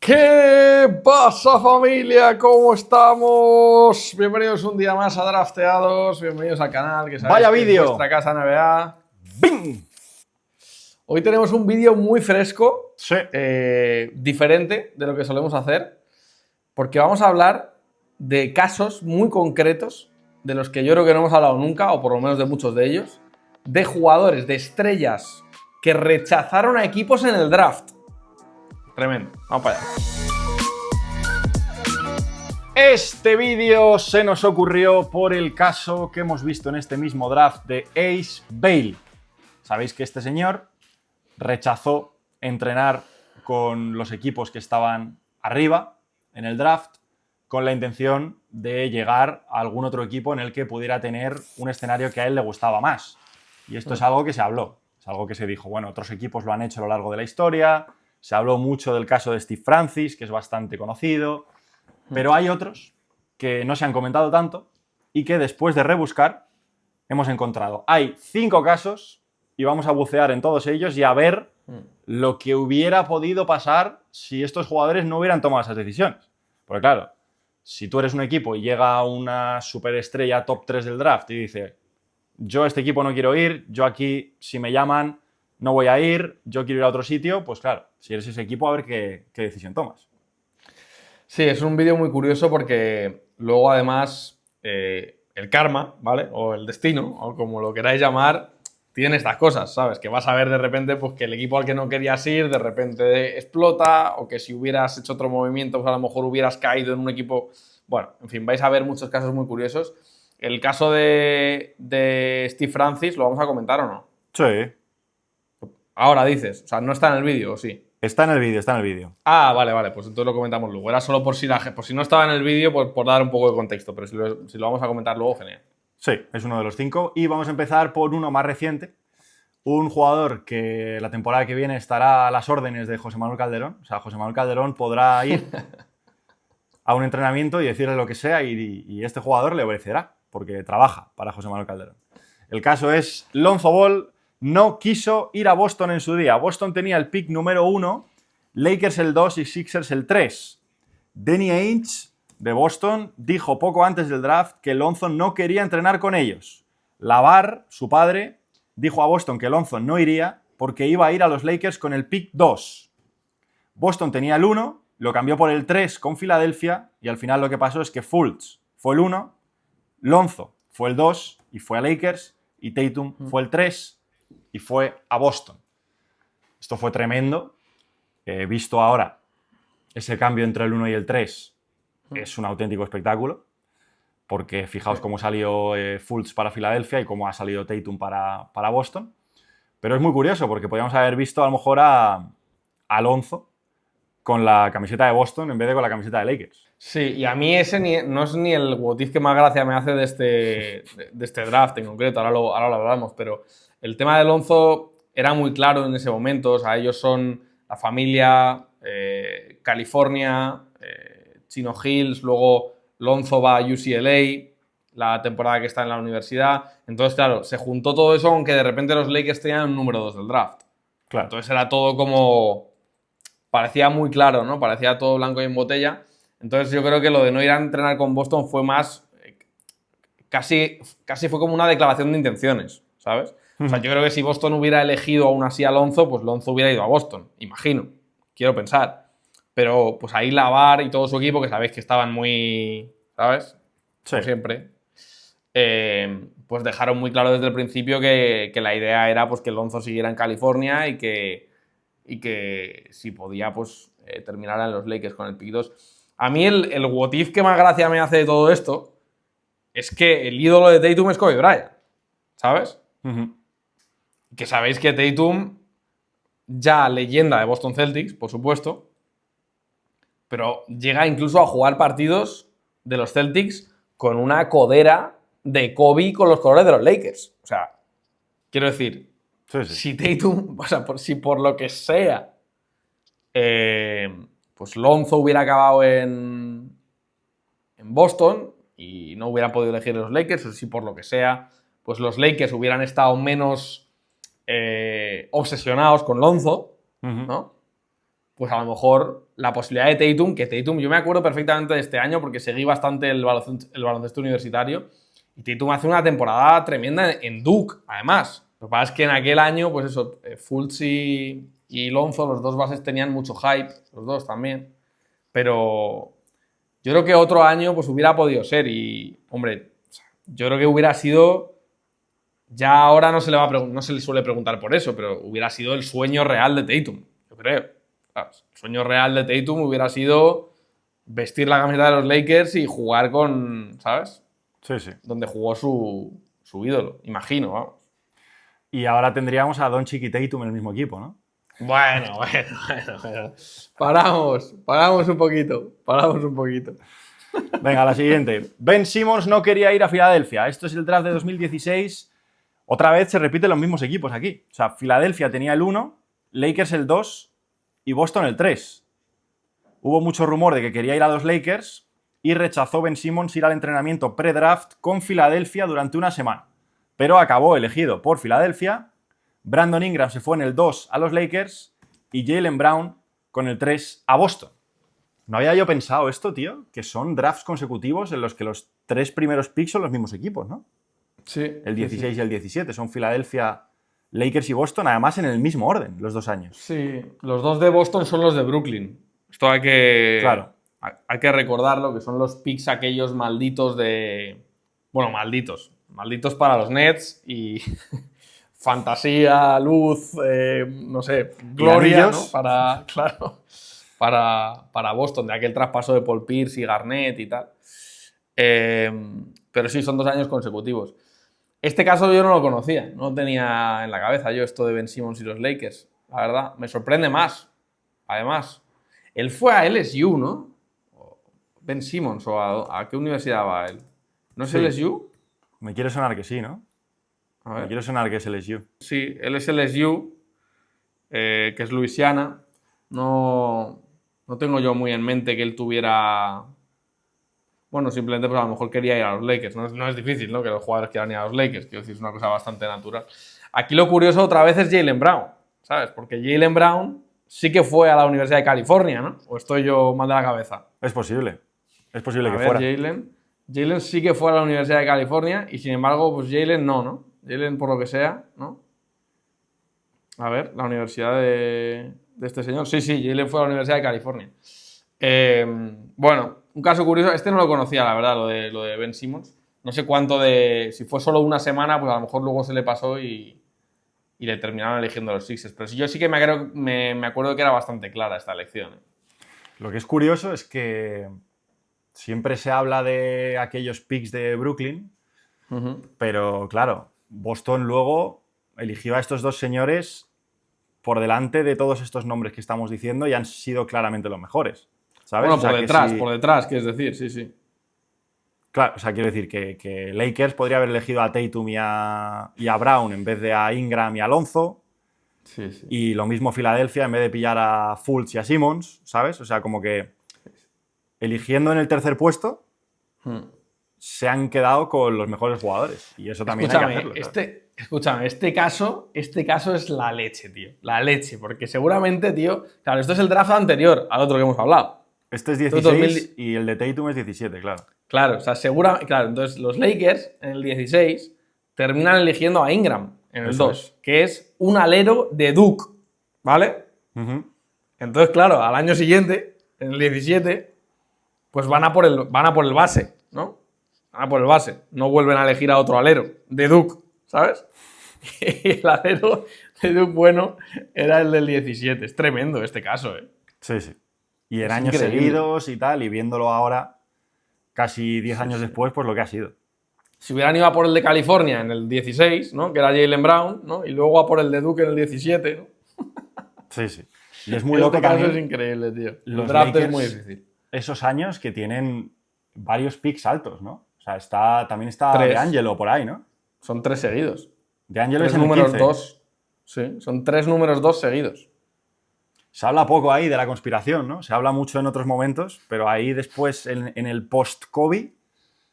¿Qué pasa, familia? ¿Cómo estamos? Bienvenidos un día más a Drafteados, bienvenidos al canal, que sabéis ¡Vaya que es vídeo! vuestra casa NBA. ¡Bing! Hoy tenemos un vídeo muy fresco, Sí. diferente de lo que solemos hacer, porque vamos a hablar de casos muy concretos, de los que yo creo que no hemos hablado nunca, o por lo menos de muchos de ellos, de jugadores, de estrellas que rechazaron a equipos en el draft. Tremendo. Vamos para allá. Este vídeo se nos ocurrió por el caso que hemos visto en este mismo draft de Ace Bailey. Sabéis que este señor rechazó entrenar con los equipos que estaban arriba en el draft con la intención de llegar a algún otro equipo en el que pudiera tener un escenario que a él le gustaba más. Y esto es algo que se habló, es algo que se dijo. Bueno, otros equipos lo han hecho a lo largo de la historia. Se habló mucho del caso de Steve Francis, que es bastante conocido, pero hay otros que no se han comentado tanto y que después de rebuscar hemos encontrado. Hay 5 casos y vamos a bucear en todos ellos y a ver lo que hubiera podido pasar si estos jugadores no hubieran tomado esas decisiones. Porque claro, si tú eres un equipo y llega una superestrella top 3 del draft y dice, yo a este equipo no quiero ir, yo aquí si me llaman no voy a ir, yo quiero ir a otro sitio, pues claro, si eres ese equipo, a ver qué decisión tomas. Sí, es un vídeo muy curioso porque luego además el karma, ¿vale? O el destino, o como lo queráis llamar, tiene estas cosas, ¿sabes? Que vas a ver de repente pues, que el equipo al que no querías ir de repente explota, o que si hubieras hecho otro movimiento, pues a lo mejor hubieras caído en un equipo... Bueno, en fin, vais a ver muchos casos muy curiosos. El caso de Steve Francis, ¿lo vamos a comentar o no? Sí. Ahora dices, o sea, no está en el vídeo, ¿o sí? Está en el vídeo, está en el vídeo. Ah, vale, pues entonces lo comentamos luego. Era solo por si no estaba en el vídeo, por dar un poco de contexto, pero si lo vamos a comentar luego, genial. Sí, es uno de los 5 y vamos a empezar por uno más reciente. Un jugador que la temporada que viene estará a las órdenes de José Manuel Calderón. O sea, José Manuel Calderón podrá ir a un entrenamiento y decirle lo que sea y este jugador le obedecerá, porque trabaja para José Manuel Calderón. El caso es, Lonzo Ball no quiso ir a Boston en su día. Boston tenía el pick número 1, Lakers el 2 y Sixers el 3. Danny Ainge, de Boston, dijo poco antes del draft que Lonzo no quería entrenar con ellos. LaVar, su padre, dijo a Boston que Lonzo no iría porque iba a ir a los Lakers con el pick 2. Boston tenía el 1, lo cambió por el 3 con Filadelfia y al final lo que pasó es que Fultz fue el 1, Lonzo fue el 2 y fue a Lakers y Tatum fue el 3 y fue a Boston. Esto fue tremendo. Visto ahora ese cambio entre el 1 y el 3 es un auténtico espectáculo, porque fijaos cómo salió Fultz para Filadelfia y cómo ha salido Tatum para Boston. Pero es muy curioso porque podríamos haber visto a lo mejor a Lonzo con la camiseta de Boston en vez de con la camiseta de Lakers. Sí, y a mí ese no es ni el what if que más gracia me hace de este draft en concreto, ahora lo hablamos, pero el tema de Lonzo era muy claro en ese momento. O sea, ellos son la familia California, Chino Hills, luego Lonzo va a UCLA, la temporada que está en la universidad. Entonces, claro, se juntó todo eso, aunque de repente los Lakers tenían un número 2 del draft. Claro. Entonces era todo como... Parecía muy claro, ¿no? Parecía todo blanco y en botella. Entonces yo creo que lo de no ir a entrenar con Boston fue más... Casi fue como una declaración de intenciones, ¿sabes? O sea, yo creo que si Boston hubiera elegido aún así a Lonzo, pues Lonzo hubiera ido a Boston, imagino. Quiero pensar. Pero pues ahí LaVar y todo su equipo, que sabéis que estaban muy... ¿Sabes? Sí. Como siempre. Pues dejaron muy claro desde el principio que la idea era pues, que Lonzo siguiera en California y que si podía, pues terminar en los Lakers con el pick 2. A mí el what if que más gracia me hace de todo esto es que el ídolo de Tatum es Kobe Bryant, ¿sabes? Que sabéis que Tatum, ya leyenda de Boston Celtics, por supuesto, pero llega incluso a jugar partidos de los Celtics con una codera de Kobe con los colores de los Lakers. O sea, quiero decir... Sí. Si Tatum, o sea, si por lo que sea, pues Lonzo hubiera acabado en Boston y no hubieran podido elegir los Lakers, o si por lo que sea, pues los Lakers hubieran estado menos obsesionados con Lonzo, ¿no? pues a lo mejor la posibilidad de Tatum, que Tatum, yo me acuerdo perfectamente de este año porque seguí bastante el baloncesto universitario, y Tatum hace una temporada tremenda en Duke, además. Lo que pasa es que en aquel año, pues eso, Fultz y Lonzo, los dos bases tenían mucho hype, los dos también, pero yo creo que otro año pues hubiera podido ser y, hombre, yo creo que hubiera sido... Ya ahora no se le suele preguntar por eso, pero hubiera sido el sueño real de Tatum, yo creo. ¿Sabes? El sueño real de Tatum hubiera sido vestir la camiseta de los Lakers y jugar con, ¿sabes? Sí, sí. Donde jugó su ídolo, imagino, vamos. Y ahora tendríamos a Doncic y Tatum en el mismo equipo, ¿no? Bueno. Paramos un poquito. Venga, la siguiente. Ben Simmons no quería ir a Filadelfia. Esto es el draft de 2016. Otra vez se repiten los mismos equipos aquí. O sea, Filadelfia tenía el 1, Lakers el 2 y Boston el 3. Hubo mucho rumor de que quería ir a los Lakers y rechazó Ben Simmons ir al entrenamiento pre-draft con Filadelfia durante una semana. Pero acabó elegido por Filadelfia. Brandon Ingram se fue en el 2 a los Lakers y Jaylen Brown con el 3 a Boston. No había yo pensado esto, tío, que son drafts consecutivos en los que los 3 primeros picks son los mismos equipos, ¿no? Sí. El 16 y el 17 son Filadelfia, Lakers y Boston, además en el mismo orden, los 2 años. Sí, los 2 de Boston son los de Brooklyn. Esto hay que... Claro. Hay que recordarlo, que son los picks aquellos malditos de... Bueno, malditos. Malditos para los Nets y... fantasía, luz, no sé, gloria, ¿no? Claro, para Boston, de aquel traspaso de Paul Pierce y Garnett y tal. Pero sí, son 2 años consecutivos. Este caso yo no lo conocía, no lo tenía en la cabeza yo esto de Ben Simmons y los Lakers. La verdad, me sorprende más. Además, él fue a LSU, ¿no? Ben Simmons, ¿o a qué universidad va él? ¿No es Sí. LSU? Me quiere sonar que sí, ¿no? A ver. Me quiere sonar que es LSU. Sí, él es LSU, que es Luisiana. No tengo yo muy en mente que él tuviera... Bueno, simplemente pues a lo mejor quería ir a los Lakers. No es difícil, ¿no? Que los jugadores quieran ir a los Lakers. Quiero decir, es una cosa bastante natural. Aquí lo curioso otra vez es Jaylen Brown, ¿sabes? Porque Jaylen Brown sí que fue a la Universidad de California, ¿no? ¿O estoy yo mal de la cabeza? Es posible. Es posible que A ver, fuera. Jaylen sí que fue a la Universidad de California y sin embargo, pues Jaylen no. Jaylen, por lo que sea, ¿no? A ver, la universidad de este señor. Sí, Jaylen fue a la Universidad de California. Bueno, un caso curioso. Este no lo conocía, la verdad, lo de Ben Simmons. No sé cuánto de... Si fue solo una semana, pues a lo mejor luego se le pasó y le terminaron eligiendo los Sixers. Pero yo sí que me acuerdo que era bastante clara esta elección. Lo que es curioso es que siempre se habla de aquellos picks de Brooklyn, pero claro, Boston luego eligió a estos 2 señores por delante de todos estos nombres que estamos diciendo y han sido claramente los mejores, ¿sabes? Bueno, O sea, por detrás, quieres decir, sí. Claro, o sea, quiero decir que Lakers podría haber elegido a Tatum y a Brown en vez de a Ingram y a Alonso. Sí. Y lo mismo Filadelfia en vez de pillar a Fultz y a Simmons, ¿sabes? O sea, como que eligiendo en el tercer puesto se han quedado con los mejores jugadores. Y eso también hay que hacerlo. Escúchame, este caso es la leche, tío. La leche, porque seguramente, tío... Claro, esto es el draft anterior al otro que hemos hablado. Este es 16 y el de Tatum es 17, claro. Claro, o sea, Claro, entonces los Lakers en el 16 terminan eligiendo a Ingram en el 2, que es un alero de Duke, ¿vale? Entonces, claro, al año siguiente, en el 17, pues van a por el base, ¿no? Van a por el base. No vuelven a elegir a otro alero de Duke, ¿sabes? Y el alero de Duke bueno era el del 17. Es tremendo este caso, ¿eh? Sí. Y en años seguidos y tal, y viéndolo ahora, casi 10 años después, pues lo que ha sido. Si hubieran ido a por el de California en el 16, ¿no? Que era Jaylen Brown, ¿no? Y luego a por el de Duke en el 17, ¿no? Sí. Y es muy loco también. Es increíble, tío. Los draft Lakers, es muy difícil. Esos años que tienen varios picks altos, ¿no? O sea, también está 3. DeAngelo por ahí, ¿no? Son 3 seguidos. DeAngelo es 3 en el números 15. 2. Sí, son 3 números 2 seguidos. Se habla poco ahí de la conspiración, ¿no? Se habla mucho en otros momentos, pero ahí después, en el post-COVID,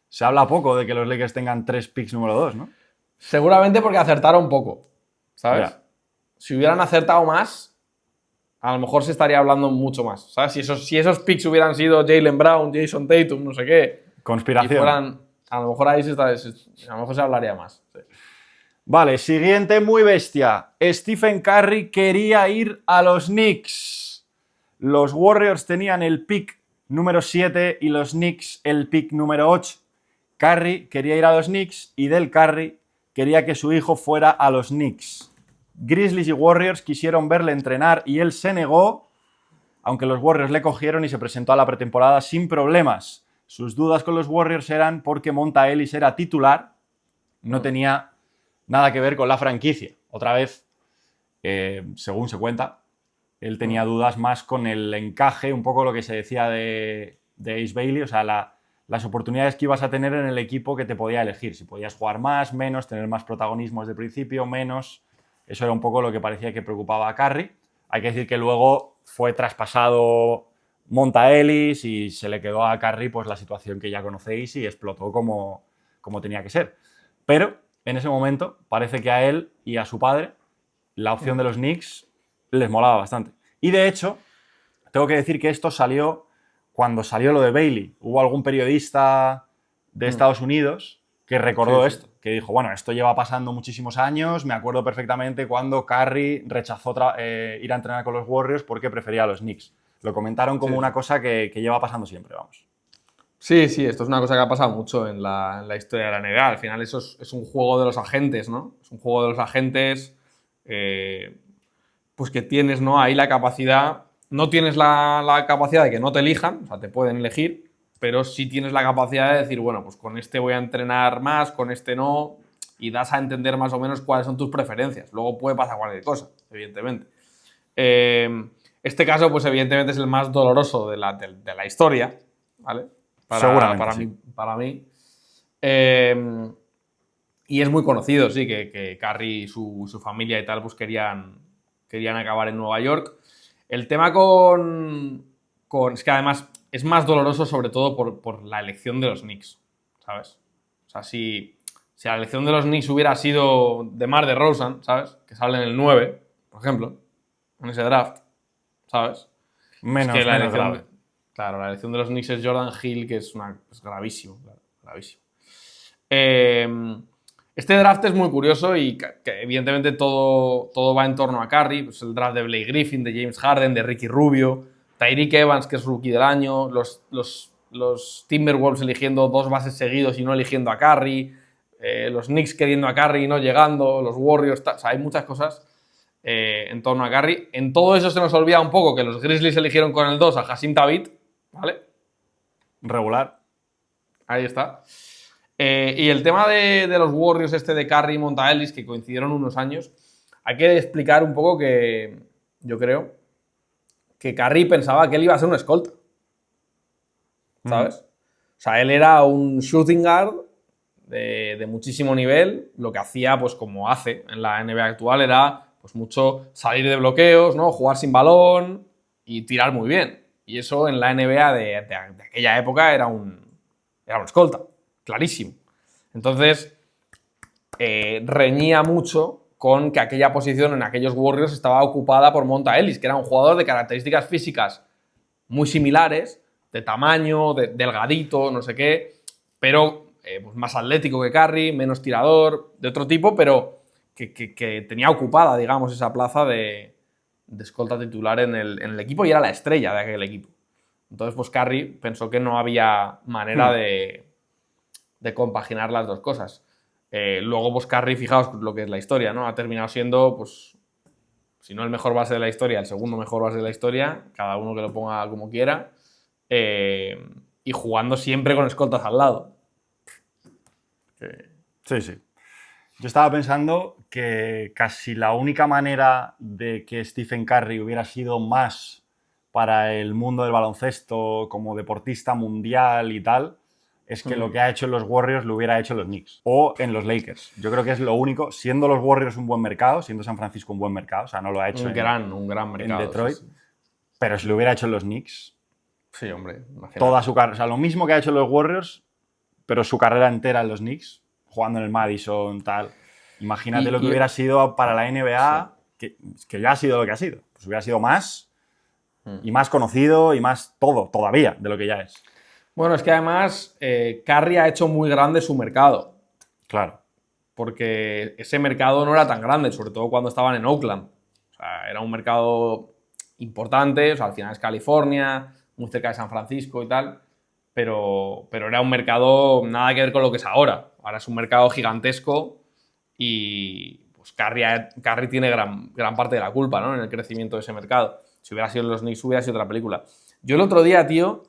se habla poco de que los Lakers tengan 3 picks número 2, ¿no? Seguramente porque acertaron poco, ¿sabes? Ya. Si hubieran acertado más, a lo mejor se estaría hablando mucho más, ¿sabes? Si esos picks hubieran sido Jaylen Brown, Jason Tatum, no sé qué, Conspiración. y fueran, a lo mejor ahí a lo mejor se hablaría más. Sí. Vale, siguiente, muy bestia. Stephen Curry quería ir a los Knicks. Los Warriors tenían el pick número 7 y los Knicks el pick número 8. Curry quería ir a los Knicks y Del Curry quería que su hijo fuera a los Knicks. Grizzlies y Warriors quisieron verle entrenar y él se negó, aunque los Warriors le cogieron y se presentó a la pretemporada sin problemas. Sus dudas con los Warriors eran porque Monta Ellis era titular, no tenía nada que ver con la franquicia. Otra vez, según se cuenta, él tenía dudas más con el encaje, un poco lo que se decía de Ace Bailey, o sea, las oportunidades que ibas a tener en el equipo que te podía elegir. Si podías jugar más, menos, tener más protagonismo desde el principio, menos. Eso era un poco lo que parecía que preocupaba a Curry. Hay que decir que luego fue traspasado Monta Ellis y se le quedó a Curry pues, la situación que ya conocéis y explotó como tenía que ser. Pero en ese momento parece que a él y a su padre la opción de los Knicks les molaba bastante. Y de hecho, tengo que decir que esto salió cuando salió lo de Bailey. Hubo algún periodista de Estados Unidos que recordó esto, que dijo, bueno, esto lleva pasando muchísimos años, me acuerdo perfectamente cuando Curry rechazó ir a entrenar con los Warriors porque prefería a los Knicks. Lo comentaron como una cosa que lleva pasando siempre, vamos. Sí, sí, esto es una cosa que ha pasado mucho en la historia de la NBA. Al final eso es un juego de los agentes, ¿no? Es un juego de los agentes, pues que tienes, ¿no? Ahí la capacidad, no tienes la capacidad de que no te elijan, o sea, te pueden elegir, pero sí tienes la capacidad de decir, bueno, pues con este voy a entrenar más, con este no, y das a entender más o menos cuáles son tus preferencias. Luego puede pasar cualquier cosa, evidentemente. Este caso, pues evidentemente es el más doloroso de la historia, ¿vale? Seguramente, para mí. Y es muy conocido, sí, que Curry y su familia y tal pues querían acabar en Nueva York. El tema es que además es más doloroso sobre todo por la elección de los Knicks, ¿sabes? O sea, si la elección de los Knicks hubiera sido DeMar DeRozan, ¿sabes? Que sale en el 9, por ejemplo, en ese draft, ¿sabes? Menos grave. Claro, la elección de los Knicks es Jordan Hill, que es gravísimo, claro, gravísimo. Este draft es muy curioso y que evidentemente todo va en torno a Curry. Pues el draft de Blake Griffin, de James Harden, de Ricky Rubio, Tyreek Evans, que es rookie del año, los Timberwolves eligiendo 2 bases seguidos y no eligiendo a Curry, los Knicks queriendo a Curry y no llegando, los Warriors, o sea, hay muchas cosas en torno a Curry. En todo eso se nos olvida un poco que los Grizzlies eligieron con el 2 a Hassim Thabeet, ¿vale? Regular. Ahí está. Y el tema de los Warriors, de Curry y Monta Ellis, que coincidieron unos años, hay que explicar un poco que yo creo que Curry pensaba que él iba a ser un escolta, ¿sabes? O sea, él era un shooting guard de muchísimo nivel. Lo que hacía, pues como hace en la NBA actual, era pues mucho salir de bloqueos, ¿no? Jugar sin balón y tirar muy bien. Y eso en la NBA de aquella época era un escolta, clarísimo. Entonces, reñía mucho con que aquella posición en aquellos Warriors estaba ocupada por Monta Ellis, que era un jugador de características físicas muy similares, de tamaño, delgadito, no sé qué, pero pues más atlético que Curry, menos tirador, de otro tipo, pero que tenía ocupada, digamos, esa plaza de escolta titular en el equipo y era la estrella de aquel equipo. Entonces, pues Curry pensó que no había manera de compaginar las dos cosas. Luego, pues Curry, fijaos lo que es la historia, ¿no? Ha terminado siendo, pues, si no el mejor base de la historia, el segundo mejor base de la historia, cada uno que lo ponga como quiera, y jugando siempre con escoltas al lado. Sí, sí. Yo estaba pensando que casi la única manera de que Stephen Curry hubiera sido más para el mundo del baloncesto como deportista mundial y tal, es que lo que ha hecho en los Warriors lo hubiera hecho en los Knicks o en los Lakers. Yo creo que es lo único, siendo los Warriors un buen mercado, siendo San Francisco un buen mercado, o sea, no lo ha hecho un gran mercado, en Detroit, sí. Pero si lo hubiera hecho en los Knicks, sí, hombre, imagínate. Toda su carrera, o sea, lo mismo que ha hecho en los Warriors, pero su carrera entera en los Knicks, jugando en el Madison, tal. Imagínate lo que hubiera sido para la NBA, que ya ha sido lo que ha sido. Pues hubiera sido más Y más conocido y más todo, todavía, de lo que ya es. Bueno, es que además Curry ha hecho muy grande su mercado. Claro. Porque ese mercado no era tan grande, sobre todo cuando estaban en Oakland. O sea, era un mercado importante, o sea, al final es California, muy cerca de San Francisco y tal, pero era un mercado nada que ver con lo que es ahora. Ahora es un mercado gigantesco y pues Curry tiene gran parte de la culpa, ¿no?, en el crecimiento de ese mercado. Si hubiera sido los Knicks, hubiera sido otra película. Yo el otro día, tío,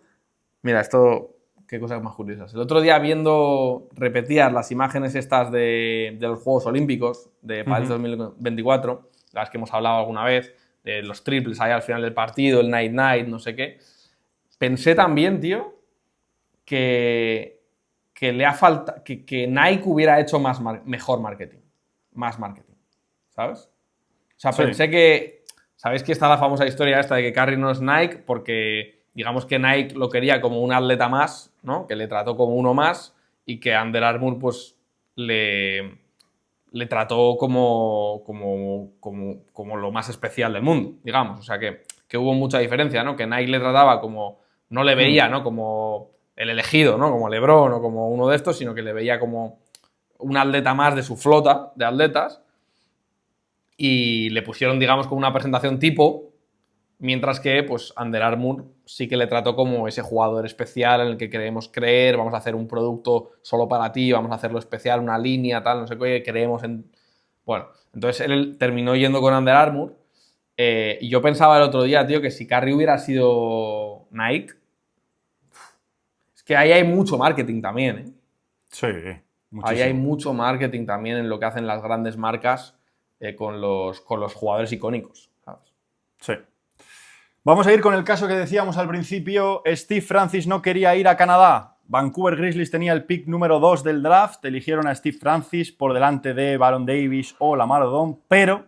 mira, esto, qué cosas más curiosas. El otro día viendo repetidas las imágenes estas de los Juegos Olímpicos de París 2024, de las que hemos hablado alguna vez, de los triples ahí al final del partido, el night, no sé qué, pensé también, tío, que le ha faltado, que Nike hubiera hecho mejor marketing, más marketing, ¿sabes? O sea, Sí. pensé que, ¿sabéis que está la famosa historia esta de que Curry no es Nike? Porque digamos que Nike lo quería como un atleta más, ¿no?, que le trató como uno más, y que Under Armour pues le trató como lo más especial del mundo, digamos. O sea, que hubo mucha diferencia, ¿no? Que Nike le trataba como, no le veía, ¿no?, como el elegido, ¿no?, como LeBron o como uno de estos, sino que le veía como un atleta más de su flota de atletas, y le pusieron, digamos, como una presentación tipo, mientras que pues Under Armour sí que le trató como ese jugador especial en el que queremos creer, vamos a hacer un producto solo para ti, vamos a hacerlo especial, una línea, tal, no sé qué, creemos en... Bueno, entonces él terminó yendo con Under Armour, y yo pensaba el otro día, tío, que si Curry hubiera sido Nike, es que ahí hay mucho marketing también, ¿eh? Sí, muchísimo. Ahí hay mucho marketing también en lo que hacen las grandes marcas con los jugadores icónicos, ¿sabes? Sí. Vamos a ir con el caso que decíamos al principio. Steve Francis no quería ir a Canadá. Vancouver Grizzlies tenía el pick número 2 del draft. Eligieron a Steve Francis por delante de Baron Davis o Lamar Odom, pero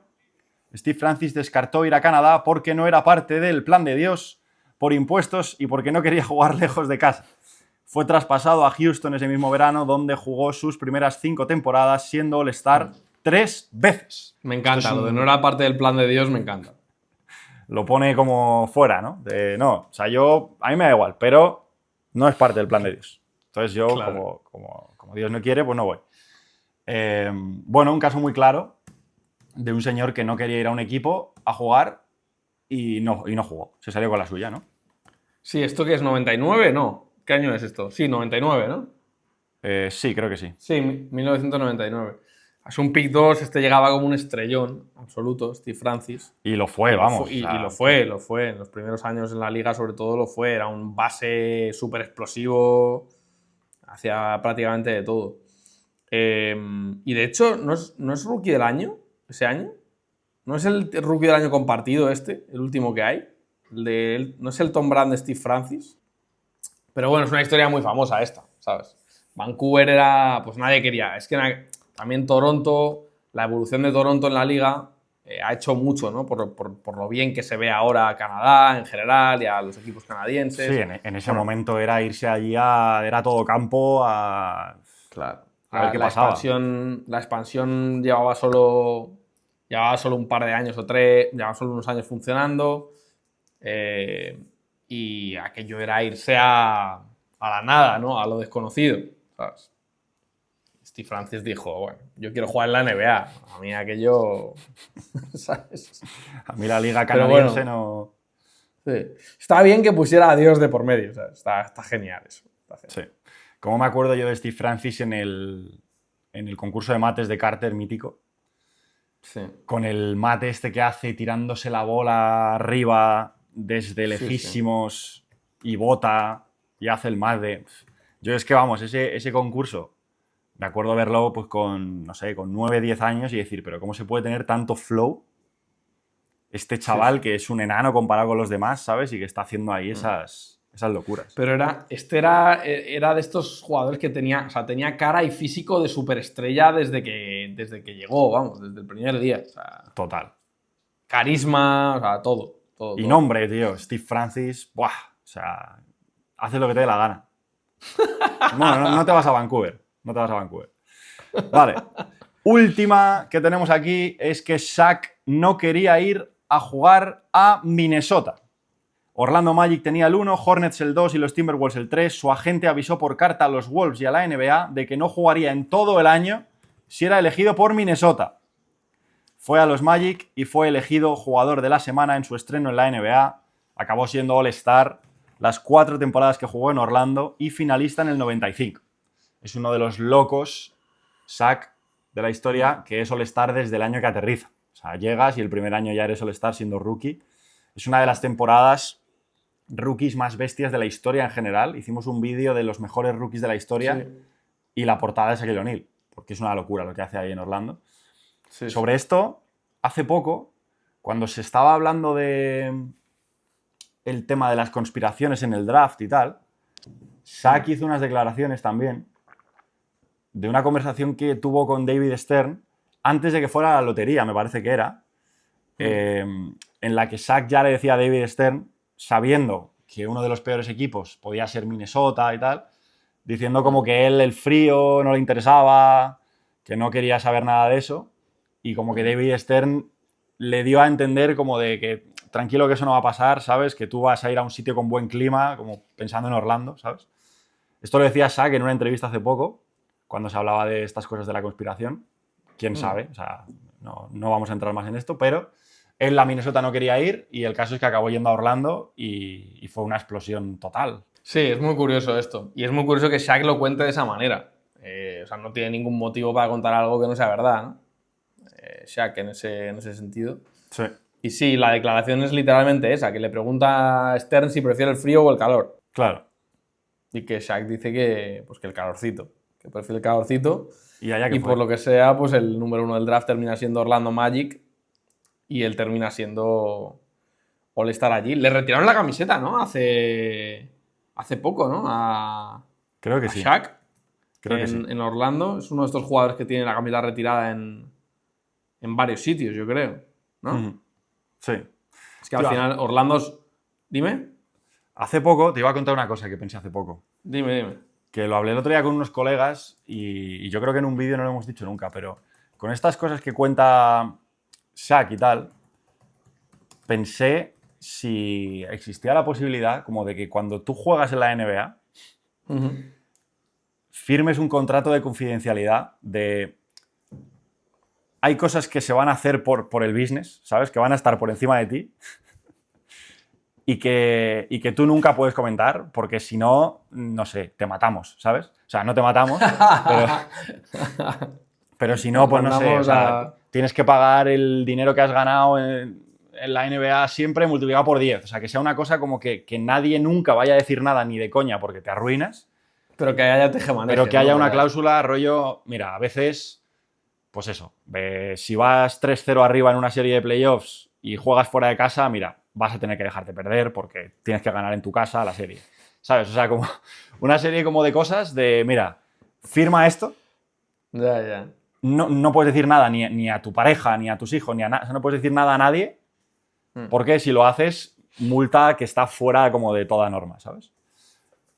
Steve Francis descartó ir a Canadá porque no era parte del plan de Dios, por impuestos y porque no quería jugar lejos de casa. Fue traspasado a Houston ese mismo verano, donde jugó sus primeras 5 temporadas, siendo All-Star 3 veces. Me encanta, lo de no era parte del plan de Dios, me encanta. Lo pone como fuera, ¿no? No, o sea, a mí me da igual, pero no es parte del plan de Dios. Entonces yo, Claro. como Dios no quiere, pues no voy. Bueno, un caso muy claro de un señor que no quería ir a un equipo a jugar y no jugó. Se salió con la suya, ¿no? Sí, ¿esto qué es? ¿99? No. ¿Qué año es esto? Sí, 99, ¿no? Sí, creo que sí. Sí, 1999. Es un pick 2, este llegaba como un estrellón absoluto, Steve Francis. Y lo fue, vamos. Y o sea, lo fue. En los primeros años en la liga, sobre todo, lo fue. Era un base súper explosivo, hacía prácticamente de todo. Y de hecho, ¿no es rookie del año ese año? ¿No es el rookie del año compartido este, el último que hay? ¿No es el Tom Brand de Steve Francis? Pero bueno, es una historia muy famosa esta, ¿sabes? Vancouver era... Pues nadie quería. Es que también Toronto, la evolución de Toronto en la liga ha hecho mucho, ¿no? Por lo bien que se ve ahora a Canadá en general y a los equipos canadienses. Sí, en ese momento era irse allí era todo campo Claro. a ver qué pasaba. La expansión llevaba solo un par de años o 3, llevaba solo unos años funcionando. Y aquello era irse a la nada, ¿no? A lo desconocido, ¿sabes? Steve Francis dijo, bueno, yo quiero jugar en la NBA. A mí aquello... ¿sabes? A mí la liga canadiense no... Sí. Está bien que pusiera a Dios de por medio, ¿sabes? Está genial eso. Está genial. Sí. Como me acuerdo yo de Steve Francis en el concurso de mates de Carter mítico. Sí. Con el mate este que hace tirándose la bola arriba desde lejísimos y bota y hace el mate. Yo es que, vamos, ese concurso, me acuerdo verlo pues con, no sé, con 9, 10 años y decir, pero ¿cómo se puede tener tanto flow este chaval que es un enano comparado con los demás, ¿sabes? Y que está haciendo ahí esas locuras. Pero era de estos jugadores que tenía cara y físico de superestrella desde que llegó, vamos, desde el primer día. O sea, total. Carisma, o sea, todo. Y nombre, tío, Steve Francis, ¡buah! O sea, haces lo que te dé la gana. Bueno, no te vas a Vancouver. No te vas a Vancouver. Vale. Última que tenemos aquí es que Shaq no quería ir a jugar a Minnesota. Orlando Magic tenía el 1, Hornets el 2 y los Timberwolves el 3. Su agente avisó por carta a los Wolves y a la NBA de que no jugaría en todo el año si era elegido por Minnesota. Fue a los Magic y fue elegido jugador de la semana en su estreno en la NBA. Acabó siendo All-Star las 4 temporadas que jugó en Orlando y finalista en el 95. Es uno de los locos, Shaq, de la historia, que es All-Star desde el año que aterriza. O sea, llegas y el primer año ya eres All-Star siendo rookie. Es una de las temporadas rookies más bestias de la historia en general. Hicimos un vídeo de los mejores rookies de la historia Sí. y la portada es Shaquille O'Neal, porque es una locura lo que hace ahí en Orlando. Sí, Sobre esto, hace poco, cuando se estaba hablando de el tema de las conspiraciones en el draft y tal, Shaq hizo unas declaraciones también de una conversación que tuvo con David Stern antes de que fuera la lotería, me parece que era, en la que Shaq ya le decía a David Stern, sabiendo que uno de los peores equipos podía ser Minnesota y tal, diciendo como que él el frío no le interesaba, que no quería saber nada de eso, y como que David Stern le dio a entender como de que tranquilo que eso no va a pasar, ¿sabes? Que tú vas a ir a un sitio con buen clima, como pensando en Orlando, ¿sabes? Esto lo decía Shaq en una entrevista hace poco, cuando se hablaba de estas cosas de la conspiración. Quién sabe, o sea, no vamos a entrar más en esto, pero él a Minnesota no quería ir y el caso es que acabó yendo a Orlando y fue una explosión total. Sí, es muy curioso esto. Y es muy curioso que Shaq lo cuente de esa manera. O sea, no tiene ningún motivo para contar algo que no sea verdad, ¿no? Shaq en ese sentido. Sí. Y sí, la declaración es literalmente esa, que le pregunta a Stern si prefiere el frío o el calor. Claro. Y que Shaq dice que, pues, que el calorcito, que prefiere el calorcito. Y allá que Y fue. por lo que sea, pues el número 1 del draft termina siendo Orlando Magic y él termina siendo All-Star allí. Le retiraron la camiseta, ¿no? Hace poco, ¿no? Creo que A sí. Shaq Creo que sí. en Orlando. Es uno de estos jugadores que tiene la camiseta retirada en varios sitios, yo creo, ¿no? Sí. Es que al final Orlando es... Dime. Hace poco, te iba a contar una cosa que pensé hace poco. Dime. Que lo hablé el otro día con unos colegas y yo creo que en un vídeo no lo hemos dicho nunca, pero con estas cosas que cuenta Shaq y tal, pensé si existía la posibilidad como de que cuando tú juegas en la NBA firmes un contrato de confidencialidad de... Hay cosas que se van a hacer por el business, ¿sabes? Que van a estar por encima de ti y que tú nunca puedes comentar porque si no, no sé, te matamos, ¿sabes? O sea, no te matamos, pero si no, pues no sé, o sea, tienes que pagar el dinero que has ganado en la NBA siempre multiplicado por 10. O sea, que sea una cosa como que nadie nunca vaya a decir nada ni de coña porque te arruinas. Pero que haya tejemaneje, Pero que haya ¿no? una cláusula, rollo, mira, a veces, pues eso, si vas 3-0 arriba en una serie de playoffs y juegas fuera de casa, mira, vas a tener que dejarte perder porque tienes que ganar en tu casa la serie. ¿Sabes? O sea, como una serie como de cosas de, mira, firma esto. Ya. No puedes decir nada ni a tu pareja, ni a tus hijos, ni a nada. No puedes decir nada a nadie porque si lo haces, multa que está fuera como de toda norma, ¿sabes?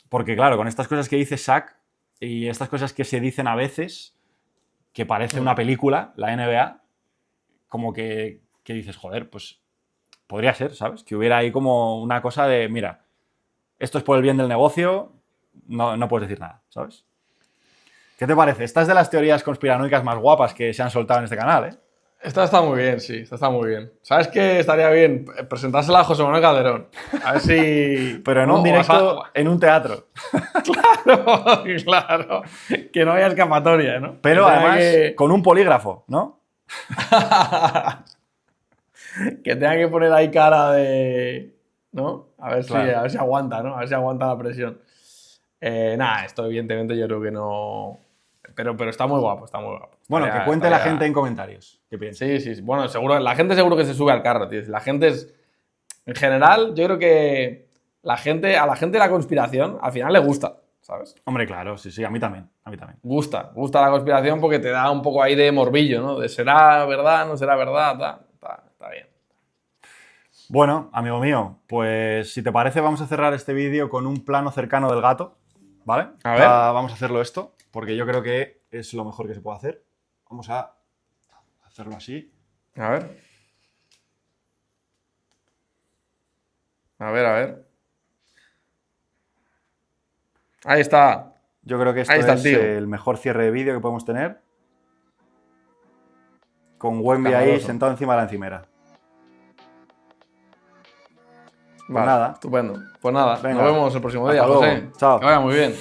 Porque claro, con estas cosas que dice Shaq y estas cosas que se dicen a veces, que parece una película, la NBA, como que dices, joder, pues podría ser, ¿sabes? Que hubiera ahí como una cosa de, mira, esto es por el bien del negocio, no puedes decir nada, ¿sabes? ¿Qué te parece? Esta es de las teorías conspiranoicas más guapas que se han soltado en este canal, ¿eh? Esta está muy bien, sí, esta está muy bien. ¿Sabes qué estaría bien? Presentársela a José Manuel Calderón. A ver si... Pero en un directo, en un teatro. Claro. Que no haya escapatoria, ¿no? Pero además con un polígrafo, ¿no? Que tenga que poner ahí cara de... ¿No? A ver, Claro. a ver si aguanta, ¿no? A ver si aguanta la presión. Nada, esto evidentemente yo creo que no... Pero está muy guapo, está muy guapo. Bueno, que cuente la gente en comentarios. ¿Qué piensas? Sí. Bueno, seguro, la gente seguro que se sube al carro, tío. La gente es... En general, yo creo que a la gente de la conspiración al final le gusta, ¿sabes? Hombre, claro, sí, a mí también. Gusta la conspiración porque te da un poco ahí de morbillo, ¿no? De será verdad, no será verdad, está bien. Bueno, amigo mío, pues si te parece vamos a cerrar este vídeo con un plano cercano del gato, ¿vale? A ver. Vamos a hacerlo esto, porque yo creo que es lo mejor que se puede hacer. Vamos a hacerlo así. A ver. A ver, a ver. Ahí está. Yo creo que esto Ahí está el es tío. el mejor cierre de vídeo que podemos tener. Con Wemby ahí Escandaloso. sentado encima de la encimera. Vale, nada. estupendo. Pues nada, Venga, nos vemos el próximo día, hasta luego. José. Chao. Que vaya muy bien.